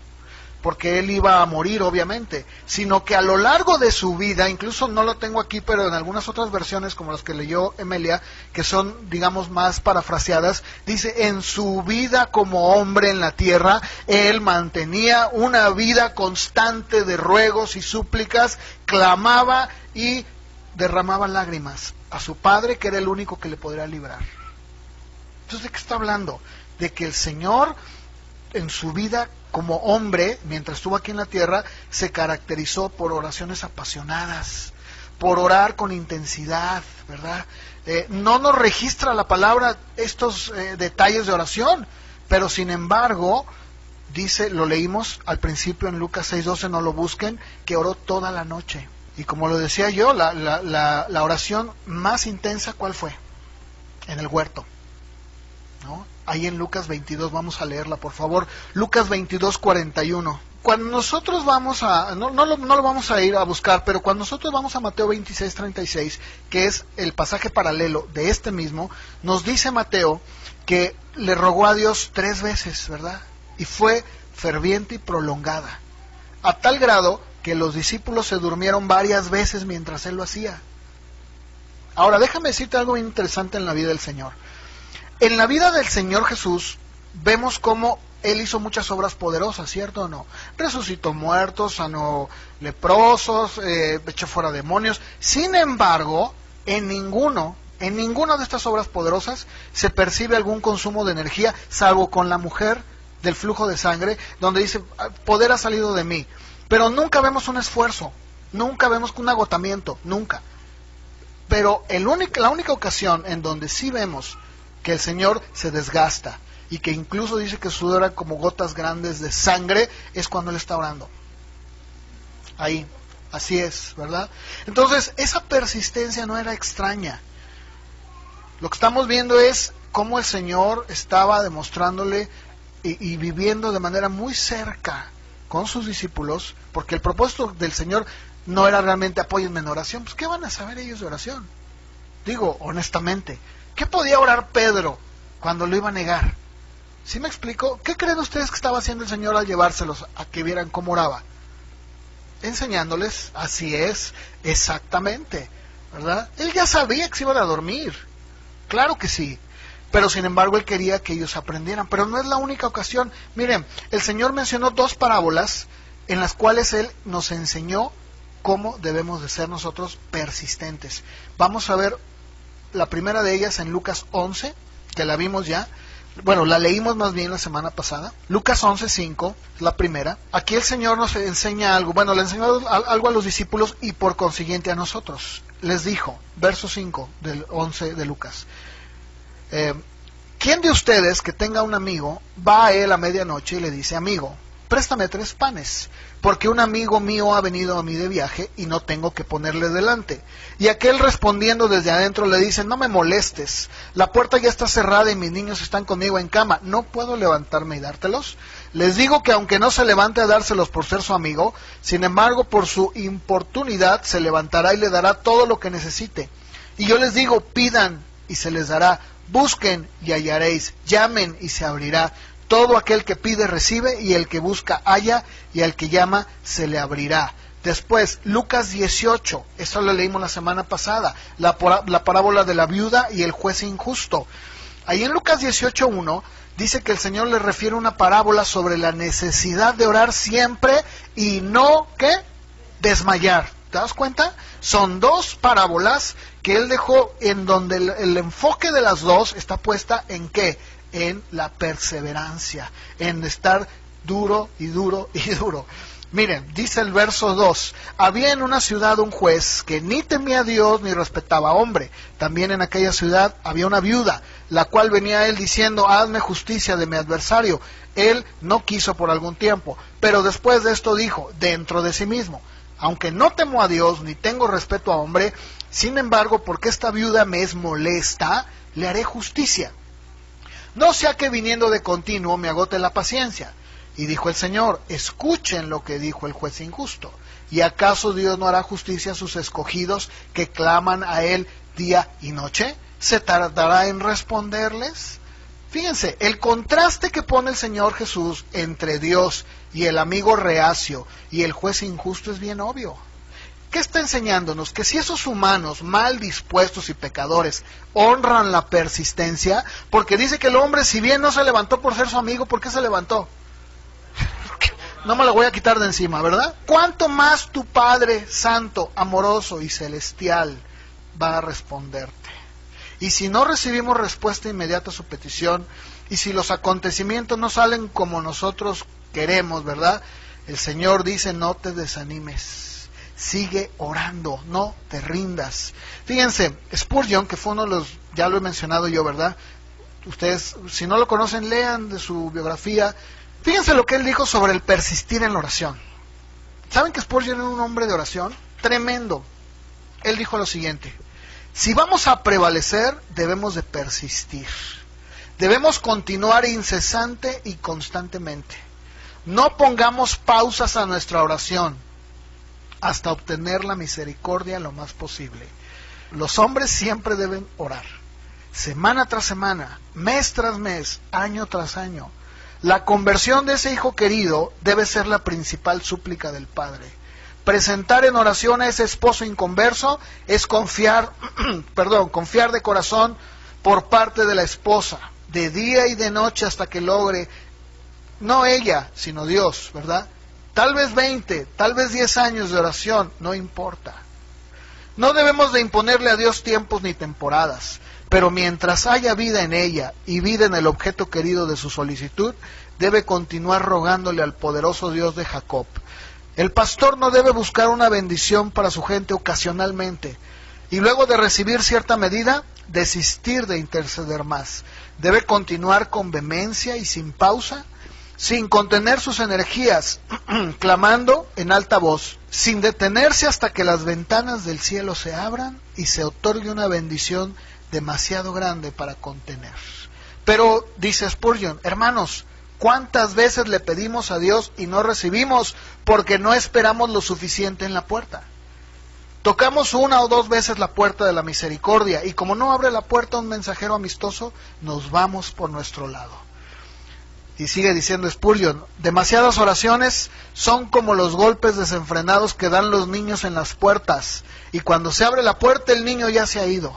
porque él iba a morir obviamente, sino que a lo largo de su vida, incluso no lo tengo aquí, pero en algunas otras versiones como las que leyó Emelia, que son digamos más parafraseadas, dice, en su vida como hombre en la tierra, él mantenía una vida constante de ruegos y súplicas, clamaba y derramaba lágrimas a su padre, que era el único que le podría librar. Entonces, ¿de qué está hablando? De que el Señor en su vida como hombre, mientras estuvo aquí en la tierra, se caracterizó por oraciones apasionadas, por orar con intensidad, ¿verdad? No nos registra la palabra estos detalles de oración, pero sin embargo, dice, lo leímos al principio en Lucas 6:12, no lo busquen, que oró toda la noche. Y como lo decía yo, la oración más intensa, ¿cuál fue? En el huerto, ¿no? Ahí en Lucas 22, vamos a leerla por favor. Lucas 22:41. Cuando nosotros vamos a, no lo vamos a ir a buscar, pero cuando nosotros vamos a Mateo 26:36, que es el pasaje paralelo de este mismo, nos dice Mateo que le rogó a Dios 3 veces, ¿verdad? Y fue ferviente y prolongada, a tal grado que los discípulos se durmieron varias veces mientras él lo hacía. Ahora, déjame decirte algo bien interesante en la vida del Señor. En la vida del Señor Jesús vemos cómo Él hizo muchas obras poderosas, ¿cierto o no? Resucitó muertos, sanó leprosos, echó fuera demonios. Sin embargo, en ninguna de estas obras poderosas se percibe algún consumo de energía, salvo con la mujer del flujo de sangre, donde dice, poder ha salido de mí. Pero nunca vemos un esfuerzo, nunca vemos un agotamiento, nunca. Pero la única ocasión en donde sí vemos que el Señor se desgasta y que incluso dice que sudora como gotas grandes de sangre, es cuando Él está orando. Ahí, así es, ¿verdad? Entonces, esa persistencia no era extraña. Lo que estamos viendo es cómo el Señor estaba demostrándole y viviendo de manera muy cerca con sus discípulos, porque el propósito del Señor no era realmente apóyenme en oración. Pues ¿qué van a saber ellos de oración? Digo, honestamente, ¿qué podía orar Pedro cuando lo iba a negar? ¿Sí me explico? ¿Qué creen ustedes que estaba haciendo el Señor al llevárselos a que vieran cómo oraba? Enseñándoles, así es, exactamente, ¿verdad? Él ya sabía que se iban a dormir, claro que sí, pero sin embargo Él quería que ellos aprendieran, pero no es la única ocasión. Miren, el Señor mencionó 2 parábolas en las cuales Él nos enseñó cómo debemos de ser nosotros persistentes. Vamos a ver la primera de ellas en Lucas 11, que la vimos ya. Bueno, la leímos más bien la semana pasada. Lucas 11:5, la primera. Aquí el Señor nos enseña algo. Bueno, le enseñó algo a los discípulos y por consiguiente a nosotros. Les dijo, verso 5 del 11 de Lucas. ¿Quién de ustedes que tenga un amigo va a él a medianoche y le dice, amigo, préstame 3 panes, porque un amigo mío ha venido a mí de viaje y no tengo que ponerle delante? Y aquel respondiendo desde adentro le dice, no me molestes, la puerta ya está cerrada y mis niños están conmigo en cama, ¿no puedo levantarme y dártelos? Les digo que aunque no se levante a dárselos por ser su amigo, sin embargo por su importunidad se levantará y le dará todo lo que necesite. Y yo les digo, pidan y se les dará, busquen y hallaréis, llamen y se abrirá. Todo aquel que pide recibe, y el que busca halla, y al que llama se le abrirá. Después, Lucas 18, eso lo leímos la semana pasada, la parábola de la viuda y el juez injusto. Ahí en Lucas 18:1 dice que el Señor le refiere una parábola sobre la necesidad de orar siempre y no, ¿qué? Desmayar. ¿Te das cuenta? Son 2 parábolas que Él dejó en donde el enfoque de las 2 está puesta en ¿qué? En la perseverancia, en estar duro y duro y duro. Miren, dice el verso 2, había en una ciudad un juez que ni temía a Dios ni respetaba a hombre. También en aquella ciudad había una viuda, la cual venía a él diciendo, hazme justicia de mi adversario. Él no quiso por algún tiempo, pero después de esto dijo, dentro de sí mismo, aunque no temo a Dios ni tengo respeto a hombre, sin embargo, porque esta viuda me es molesta, le haré justicia. No sea que viniendo de continuo me agote la paciencia. Y dijo el Señor, escuchen lo que dijo el juez injusto. ¿Y acaso Dios no hará justicia a sus escogidos que claman a Él día y noche? ¿Se tardará en responderles? Fíjense, el contraste que pone el Señor Jesús entre Dios y el amigo reacio y el juez injusto es bien obvio. ¿Qué está enseñándonos? Que si esos humanos mal dispuestos y pecadores honran la persistencia, porque dice que el hombre, si bien no se levantó por ser su amigo, ¿por qué se levantó? No me lo voy a quitar de encima, ¿verdad? ¿Cuánto más tu Padre Santo, amoroso y celestial va a responderte? Y si no recibimos respuesta inmediata a su petición, Y si los acontecimientos no salen como nosotros queremos, ¿verdad? El Señor dice, no te desanimes, sigue orando, no te rindas. Fíjense, Spurgeon, que fue uno de los, ya lo he mencionado yo, ¿verdad? Ustedes, si no lo conocen, lean de su biografía. Fíjense lo que él dijo sobre el persistir en la oración. ¿Saben que Spurgeon era un hombre de oración? Tremendo. Él dijo lo siguiente: si vamos a prevalecer, debemos de persistir. Debemos continuar incesante y constantemente. No pongamos pausas a nuestra oración hasta obtener la misericordia lo más posible. Los hombres siempre deben orar, semana tras semana, mes tras mes, año tras año. La conversión de ese hijo querido debe ser la principal súplica del Padre. Presentar en oración a ese esposo inconverso es confiar de corazón por parte de la esposa, de día y de noche hasta que logre, no ella, sino Dios, ¿verdad? Tal vez 20, tal vez 10 años de oración, no importa. No debemos de imponerle a Dios tiempos ni temporadas, pero mientras haya vida en ella y vida en el objeto querido de su solicitud, debe continuar rogándole al poderoso Dios de Jacob. El pastor no debe buscar una bendición para su gente ocasionalmente y luego de recibir cierta medida, desistir de interceder más. Debe continuar con vehemencia y sin pausa, sin contener sus energías, clamando en alta voz, sin detenerse hasta que las ventanas del cielo se abran y se otorgue una bendición demasiado grande para contener. Pero, dice Spurgeon, hermanos, ¿cuántas veces le pedimos a Dios y no recibimos porque no esperamos lo suficiente en la puerta? Tocamos 1 o 2 veces la puerta de la misericordia y como no abre la puerta un mensajero amistoso, nos vamos por nuestro lado. Y sigue diciendo Spurgeon, demasiadas oraciones son como los golpes desenfrenados que dan los niños en las puertas, y cuando se abre la puerta el niño ya se ha ido.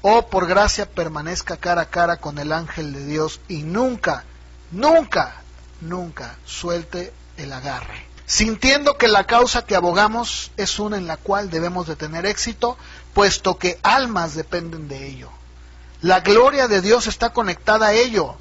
Oh, por gracia permanezca cara a cara con el ángel de Dios y nunca suelte el agarre. Sintiendo que la causa que abogamos es una en la cual debemos de tener éxito, puesto que almas dependen de ello. La gloria de Dios está conectada a ello.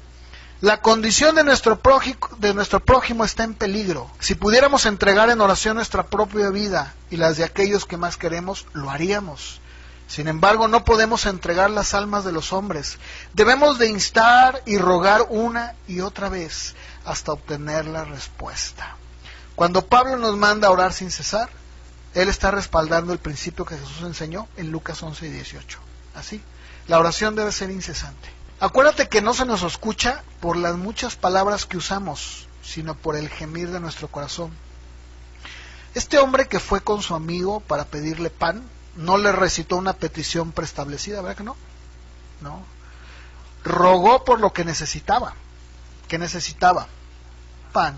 La condición de nuestro prójimo está en peligro. Si pudiéramos entregar en oración nuestra propia vida y las de aquellos que más queremos, lo haríamos. Sin embargo, no podemos entregar las almas de los hombres. Debemos de instar y rogar una y otra vez hasta obtener la respuesta. Cuando Pablo nos manda a orar sin cesar, él está respaldando el principio que Jesús enseñó en Lucas 11 y 18. Así, la oración debe ser incesante. Acuérdate que no se nos escucha por las muchas palabras que usamos, sino por el gemir de nuestro corazón. Este hombre que fue con su amigo para pedirle pan, no le recitó una petición preestablecida, ¿verdad que no? No. Rogó por lo que necesitaba. ¿Qué necesitaba? Pan.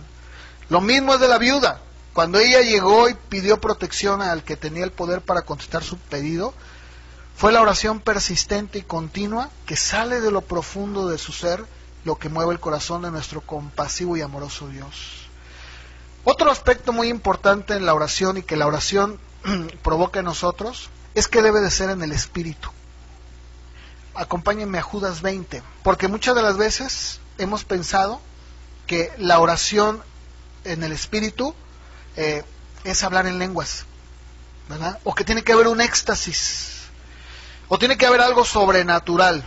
Lo mismo es de la viuda. Cuando ella llegó y pidió protección al que tenía el poder para contestar su pedido, fue la oración persistente y continua que sale de lo profundo de su ser, lo que mueve el corazón de nuestro compasivo y amoroso Dios. Otro aspecto muy importante en la oración y que la oración provoca en nosotros es que debe de ser en el espíritu. Acompáñenme a Judas 20, porque muchas de las veces hemos pensado que la oración en el espíritu es hablar en lenguas, ¿verdad? O que tiene que haber un éxtasis, o tiene que haber algo sobrenatural,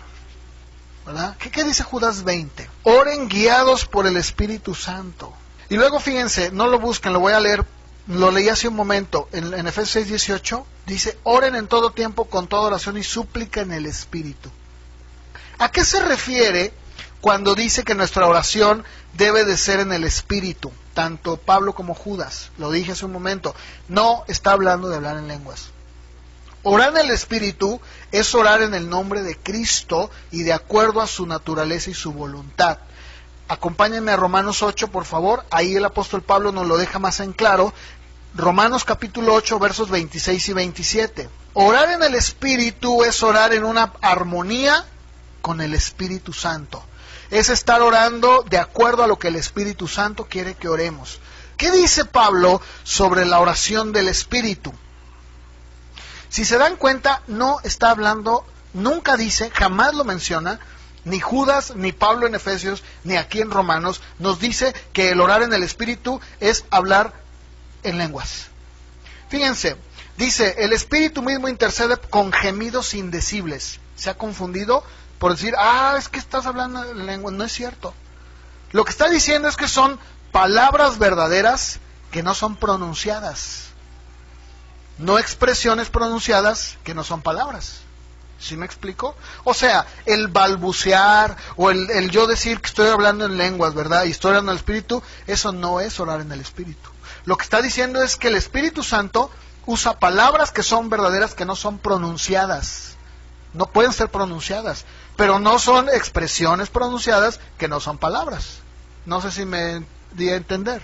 ¿verdad? ¿Qué dice Judas 20? Oren guiados por el Espíritu Santo. Y luego fíjense, no lo busquen, lo voy a leer, lo leí hace un momento, en Efesios 6:18, dice, oren en todo tiempo con toda oración y súplica en el Espíritu. ¿A qué se refiere cuando dice que nuestra oración debe de ser en el Espíritu? Tanto Pablo como Judas, lo dije hace un momento, no está hablando de hablar en lenguas. Orar en el Espíritu es orar en el nombre de Cristo y de acuerdo a su naturaleza y su voluntad. Acompáñenme a Romanos 8, por favor. Ahí el apóstol Pablo nos lo deja más en claro. Romanos capítulo 8, versos 26 y 27. Orar en el Espíritu es orar en una armonía con el Espíritu Santo. Es estar orando de acuerdo a lo que el Espíritu Santo quiere que oremos. ¿Qué dice Pablo sobre la oración del Espíritu? Si se dan cuenta, no está hablando, nunca dice, jamás lo menciona, Ni Judas, ni Pablo en Efesios, ni aquí en Romanos nos dice que el orar en el Espíritu es hablar en lenguas. Fíjense, dice, el Espíritu mismo intercede con gemidos indecibles. ¿Se ha confundido por decir, es que estás hablando en lenguas? No es cierto. Lo que está diciendo es que son palabras verdaderas que no son pronunciadas. No expresiones pronunciadas que no son palabras. ¿Sí me explico? O sea, el balbucear o el yo decir que estoy hablando en lenguas, ¿verdad? Y estoy hablando en el Espíritu, eso no es orar en el Espíritu. Lo que está diciendo es que el Espíritu Santo usa palabras que son verdaderas, que no son pronunciadas. No pueden ser pronunciadas, pero no son expresiones pronunciadas que no son palabras. No sé si me di a entender,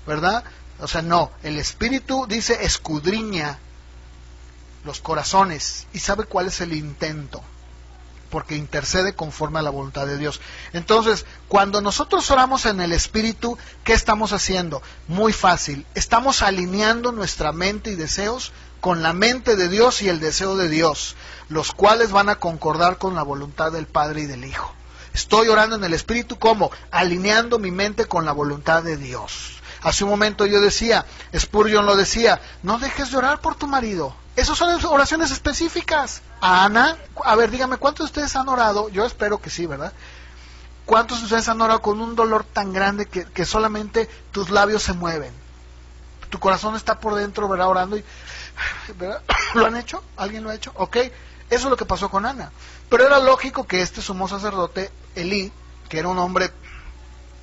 ¿verdad? O sea, no, el Espíritu dice escudriña los corazones y sabe cuál es el intento, porque intercede conforme a la voluntad de Dios. Entonces, cuando nosotros oramos en el Espíritu, ¿qué estamos haciendo? Muy fácil, estamos alineando nuestra mente y deseos con la mente de Dios y el deseo de Dios, los cuales van a concordar con la voluntad del Padre y del Hijo. Estoy orando en el Espíritu, ¿cómo? Alineando mi mente con la voluntad de Dios. Hace un momento yo decía, Spurgeon lo decía, no dejes de orar por tu marido. Esas son oraciones específicas. A Ana, a ver, dígame, ¿cuántos de ustedes han orado? Yo espero que sí, ¿verdad? ¿Cuántos de ustedes han orado con un dolor tan grande que solamente tus labios se mueven? Tu corazón está por dentro, ¿verdad? Orando y, ¿verdad? ¿Lo han hecho? ¿Alguien lo ha hecho? Ok, eso es lo que pasó con Ana. Pero era lógico que este sumo sacerdote, Elí, que era un hombre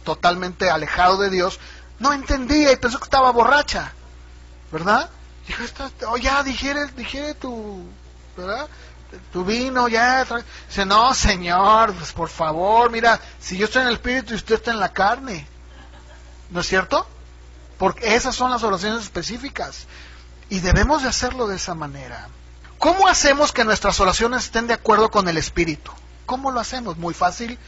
totalmente alejado de Dios, no entendía y pensó que estaba borracha, ¿verdad? Dijo, ya digiere tu, ¿verdad? Tu vino, ya. Dice, no, Señor, pues por favor, mira, si yo estoy en el Espíritu y usted está en la carne. ¿No es cierto? Porque esas son las oraciones específicas. Y debemos de hacerlo de esa manera. ¿Cómo hacemos que nuestras oraciones estén de acuerdo con el Espíritu? ¿Cómo lo hacemos? Muy fácil,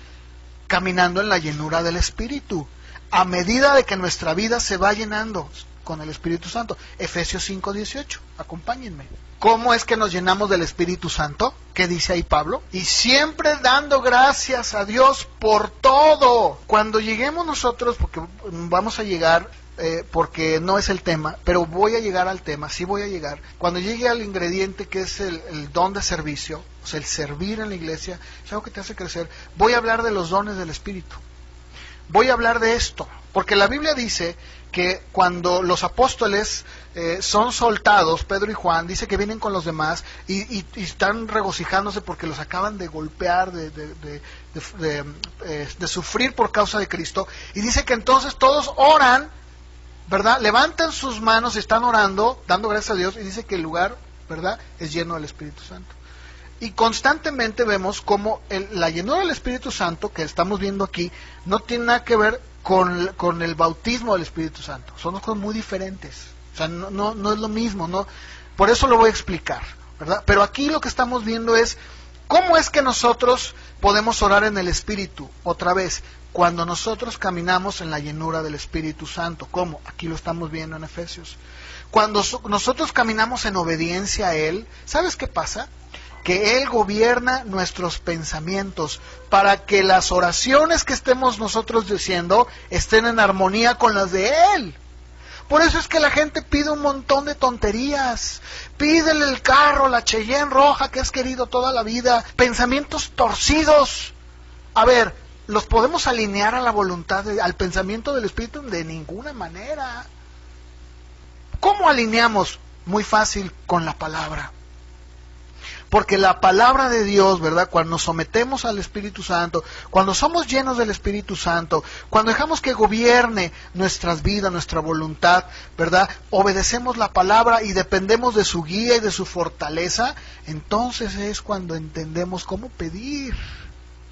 caminando en la llenura del Espíritu. A medida de que nuestra vida se va llenando con el Espíritu Santo. Efesios 5:18, acompáñenme. ¿Cómo es que nos llenamos del Espíritu Santo? ¿Qué dice ahí Pablo? Y siempre dando gracias a Dios por todo. Cuando lleguemos nosotros, porque vamos a llegar, porque no es el tema, pero voy a llegar al tema, sí voy a llegar. Cuando llegue al ingrediente que es el don de servicio, o sea, el servir en la iglesia, es algo que te hace crecer. Voy a hablar de los dones del Espíritu. Voy a hablar de esto, porque la Biblia dice que cuando los apóstoles son soltados, Pedro y Juan, dice que vienen con los demás y están regocijándose porque los acaban de golpear, de sufrir por causa de Cristo, y dice que entonces todos oran, ¿verdad? Levantan sus manos y están orando, dando gracias a Dios, y dice que el lugar, ¿verdad?, es lleno del Espíritu Santo. Y constantemente vemos cómo la llenura del Espíritu Santo que estamos viendo aquí no tiene nada que ver con el bautismo del Espíritu Santo. Son dos cosas muy diferentes. O sea, no es lo mismo, ¿no? Por eso lo voy a explicar, ¿verdad? Pero aquí lo que estamos viendo es cómo es que nosotros podemos orar en el Espíritu. Otra vez, cuando nosotros caminamos en la llenura del Espíritu Santo. ¿Cómo? Aquí lo estamos viendo en Efesios. Cuando nosotros caminamos en obediencia a Él, ¿sabes qué pasa? Que Él gobierna nuestros pensamientos para que las oraciones que estemos nosotros diciendo estén en armonía con las de Él. Por eso es que la gente pide un montón de tonterías. Pídele el carro, la Cheyenne roja que has querido toda la vida. Pensamientos torcidos. A ver, ¿los podemos alinear a la voluntad, al pensamiento del Espíritu? De ninguna manera. ¿Cómo alineamos? Muy fácil, con la palabra. Porque la palabra de Dios, ¿verdad?, cuando nos sometemos al Espíritu Santo, cuando somos llenos del Espíritu Santo, cuando dejamos que gobierne nuestras vidas, nuestra voluntad, ¿verdad?, obedecemos la palabra y dependemos de su guía y de su fortaleza, entonces es cuando entendemos cómo pedir.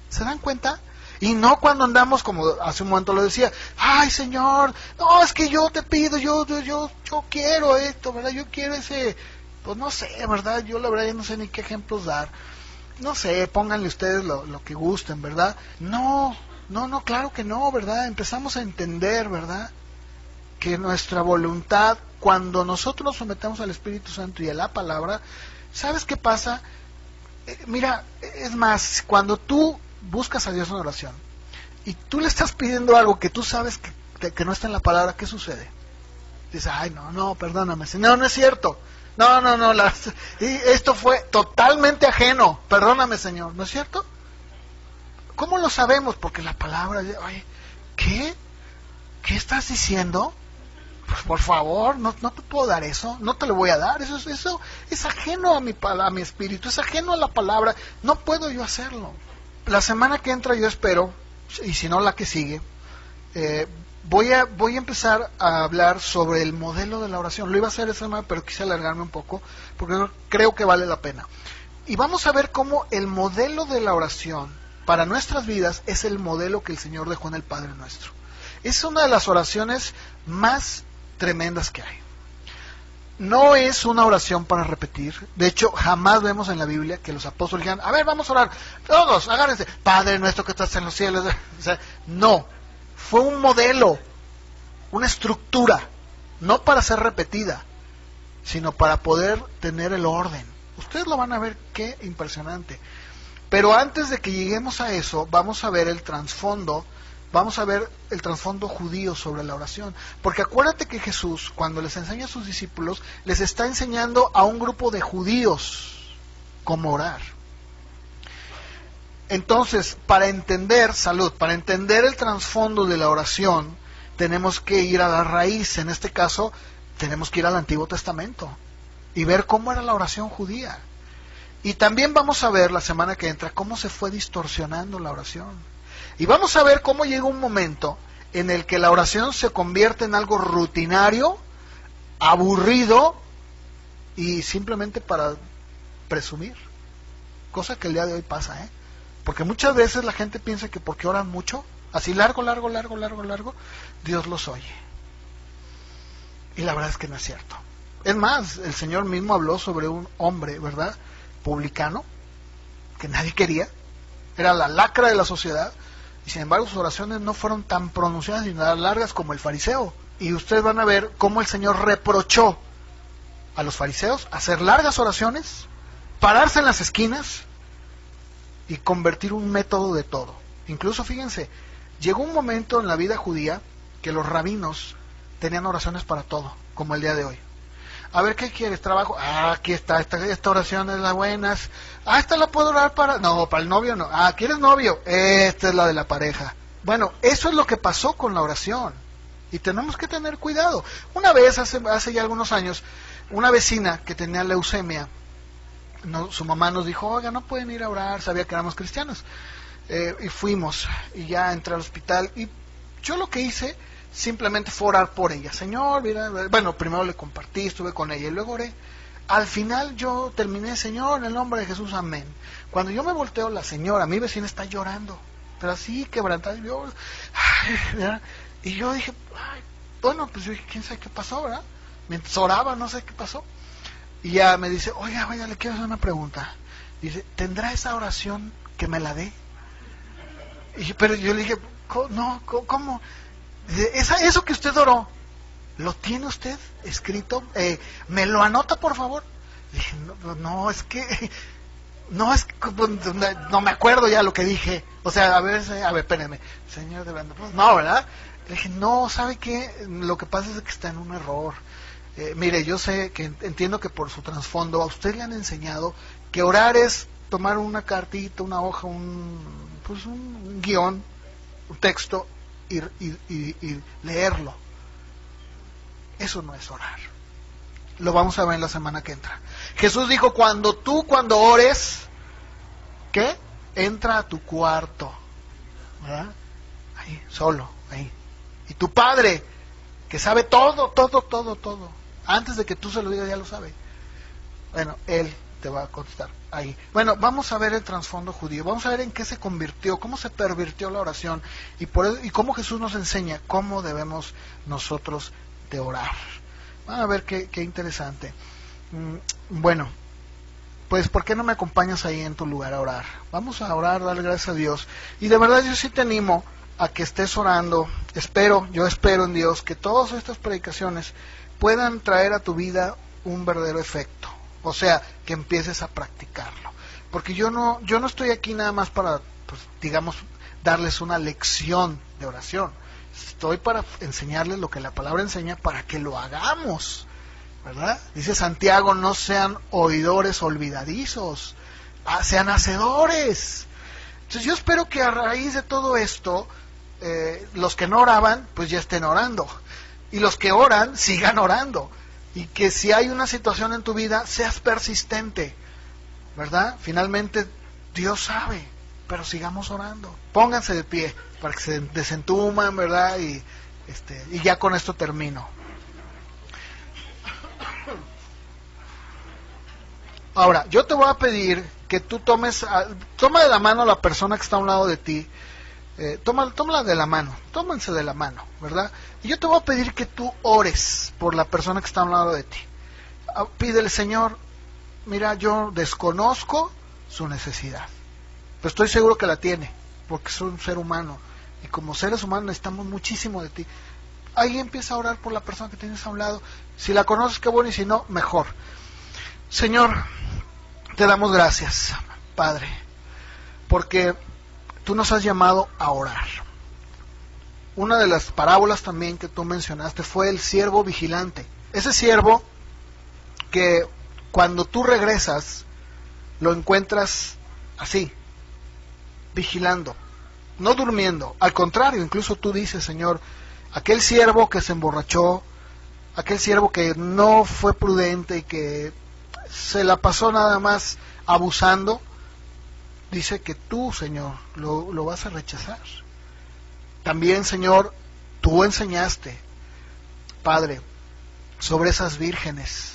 ¿Se dan cuenta? Y no cuando andamos, como hace un momento lo decía, ay Señor, no, es que yo te pido, yo quiero esto, ¿verdad?, yo quiero ese... Pues no sé, ¿verdad? Yo la verdad ya no sé ni qué ejemplos dar. No sé, pónganle ustedes lo que gusten, ¿verdad? No, claro que no, ¿verdad? Empezamos a entender, ¿verdad?, que nuestra voluntad, cuando nosotros nos sometemos al Espíritu Santo y a la palabra, ¿sabes qué pasa? Mira, es más, cuando tú buscas a Dios en oración y tú le estás pidiendo algo que tú sabes que no está en la palabra, ¿qué sucede? Dices, ay, no, perdóname, Señor, no es cierto. No, esto fue totalmente ajeno. Perdóname, Señor, ¿no es cierto? ¿Cómo lo sabemos? Porque la palabra, oye, ¿qué estás diciendo? Pues por favor, no te puedo dar eso, no te lo voy a dar. Eso es ajeno a mi espíritu, es ajeno a la palabra. No puedo yo hacerlo. La semana que entra yo espero, y si no la que sigue, voy a empezar a hablar sobre el modelo de la oración. Lo iba a hacer esa semana, pero quise alargarme un poco, porque creo que vale la pena. Y vamos a ver cómo el modelo de la oración para nuestras vidas es el modelo que el Señor dejó en el Padre Nuestro. Es una de las oraciones más tremendas que hay. No es una oración para repetir. De hecho, jamás vemos en la Biblia que los apóstoles digan, a ver, vamos a orar, todos, agárrense, Padre Nuestro que estás en los cielos. O sea, no, fue un modelo, una estructura, no para ser repetida, sino para poder tener el orden. Ustedes lo van a ver, qué impresionante. Pero antes de que lleguemos a eso, vamos a ver el trasfondo judío sobre la oración. Porque acuérdate que Jesús, cuando les enseña a sus discípulos, les está enseñando a un grupo de judíos cómo orar. Entonces, para entender el trasfondo de la oración, tenemos que ir a la raíz. En este caso, tenemos que ir al Antiguo Testamento y ver cómo era la oración judía. Y también vamos a ver la semana que entra cómo se fue distorsionando la oración. Y vamos a ver cómo llega un momento en el que la oración se convierte en algo rutinario, aburrido y simplemente para presumir. Cosa que el día de hoy pasa, porque muchas veces la gente piensa que porque oran mucho, así largo, Dios los oye. Y la verdad es que no es cierto. Es más, el Señor mismo habló sobre un hombre, ¿verdad?, publicano, que nadie quería, era la lacra de la sociedad, y sin embargo sus oraciones no fueron tan pronunciadas ni tan largas como el fariseo. Y ustedes van a ver cómo el Señor reprochó a los fariseos hacer largas oraciones, pararse en las esquinas y convertir un método de todo. Incluso fíjense, llegó un momento en la vida judía que los rabinos tenían oraciones para todo, como el día de hoy. A ver, ¿qué quieres? ¿Trabajo? Aquí está, esta oración es la buena. Esta la puedo orar para... No, para el novio no. ¿Quieres novio? Esta es la de la pareja. Bueno, eso es lo que pasó con la oración. Y tenemos que tener cuidado. Una vez, hace ya algunos años, una vecina que tenía leucemia, su mamá nos dijo, oiga, no pueden ir a orar, sabía que éramos cristianos. Y fuimos, y ya entré al hospital, y yo lo que hice simplemente fue orar por ella. Señor, mira, bueno, primero le compartí, estuve con ella y luego oré. Al final yo terminé, Señor, en el nombre de Jesús, amén. Cuando yo me volteo, la señora, mi vecina, está llorando, pero así quebrantada, y yo dije, bueno, pues yo dije, quién sabe qué pasó, ¿verdad? Mientras oraba, no sé qué pasó. Y ya me dice, oiga, le quiero hacer una pregunta. Dice, ¿tendrá esa oración que me la dé? Pero yo le dije, no, ¿cómo? Eso que usted oró, ¿lo tiene usted escrito? ¿Me lo anota, por favor? Le dije, no, es que no me acuerdo ya lo que dije. O sea, a ver, espérenme, señor de verdad, pues no, ¿verdad? Le dije, no, ¿sabe qué? Lo que pasa es que está en un error. Mire, yo sé que entiendo que por su trasfondo a usted le han enseñado que orar es tomar una cartita, una hoja, un guión, un texto, y leerlo. Eso no es orar. Lo vamos a ver en la semana que entra. Jesús dijo, cuando ores, ¿qué? Entra a tu cuarto, ¿verdad? Ahí, solo, ahí. Y tu Padre, que sabe todo, antes de que tú se lo digas ya lo sabe. Bueno, Él te va a contestar ahí. Bueno, vamos a ver el trasfondo judío, vamos a ver en qué se convirtió, cómo se pervirtió la oración y cómo Jesús nos enseña cómo debemos nosotros de orar. Van a ver qué interesante. Bueno, pues ¿por qué no me acompañas ahí en tu lugar a orar? Vamos a orar, darle gracias a Dios. Y de verdad yo sí te animo a que estés orando. Yo espero en Dios que todas estas predicaciones puedan traer a tu vida un verdadero efecto. O sea, que empieces a practicarlo. Porque yo no estoy aquí nada más para pues digamos, darles una lección de oración. Estoy para enseñarles lo que la palabra enseña para que lo hagamos, ¿verdad? Dice Santiago, no sean oidores olvidadizos, sean hacedores. Entonces yo espero que a raíz de todo esto, los que no oraban, pues ya estén orando. Y los que oran, sigan orando. Y que si hay una situación en tu vida, seas persistente, ¿verdad? Finalmente, Dios sabe, pero sigamos orando. Pónganse de pie para que se desentuman, ¿verdad? Y ya con esto termino. Ahora, yo te voy a pedir que tú toma de la mano a la persona que está a un lado de ti. Tómala de la mano, tómense de la mano, ¿verdad? Y yo te voy a pedir que tú ores por la persona que está a un lado de ti. Pídele, Señor, mira, yo desconozco su necesidad, pero estoy seguro que la tiene, porque soy un ser humano, y como seres humanos necesitamos muchísimo de ti. Ahí empieza a orar por la persona que tienes a un lado. Si la conoces, qué bueno, y si no, mejor. Señor, te damos gracias, Padre, porque tú nos has llamado a orar. Una de las parábolas también que tú mencionaste fue el siervo vigilante. Ese siervo que cuando tú regresas lo encuentras así, vigilando, no durmiendo. Al contrario, incluso tú dices, Señor, aquel siervo que se emborrachó, aquel siervo que no fue prudente y que se la pasó nada más abusando, dice que tú, Señor, lo vas a rechazar. También, Señor, tú enseñaste, Padre, sobre esas vírgenes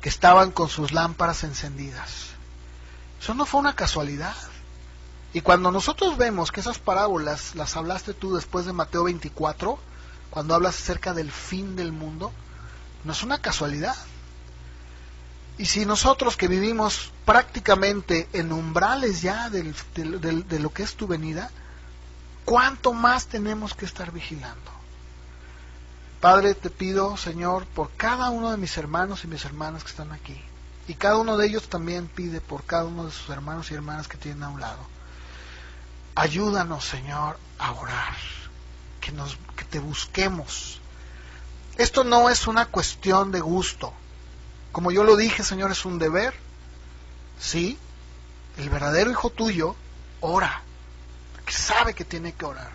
que estaban con sus lámparas encendidas. Eso no fue una casualidad. Y cuando nosotros vemos que esas parábolas las hablaste tú después de Mateo 24, cuando hablas acerca del fin del mundo, no es una casualidad. Y si nosotros que vivimos prácticamente en umbrales ya de lo que es tu venida, ¿cuánto más tenemos que estar vigilando? Padre, te pido, Señor, por cada uno de mis hermanos y mis hermanas que están aquí. Y cada uno de ellos también pide por cada uno de sus hermanos y hermanas que tienen a un lado. Ayúdanos, Señor, a orar, que te busquemos. Esto no es una cuestión de gusto. Como yo lo dije, Señor, es un deber. Sí, el verdadero hijo tuyo ora, que sabe que tiene que orar.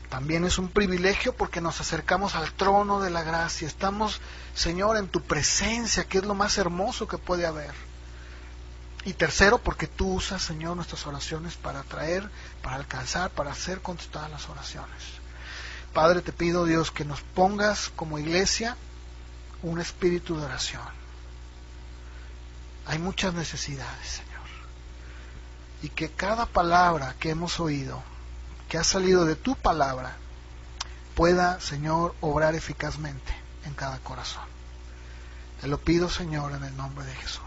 También es un privilegio porque nos acercamos al trono de la gracia. Estamos, Señor, en tu presencia, que es lo más hermoso que puede haber. Y tercero, porque tú usas, Señor, nuestras oraciones para atraer, para alcanzar, para hacer contestadas las oraciones. Padre, te pido, Dios, que nos pongas como iglesia un espíritu de oración. Hay muchas necesidades, Señor. Y que cada palabra que hemos oído, que ha salido de tu palabra, pueda, Señor, obrar eficazmente en cada corazón. Te lo pido, Señor, en el nombre de Jesús.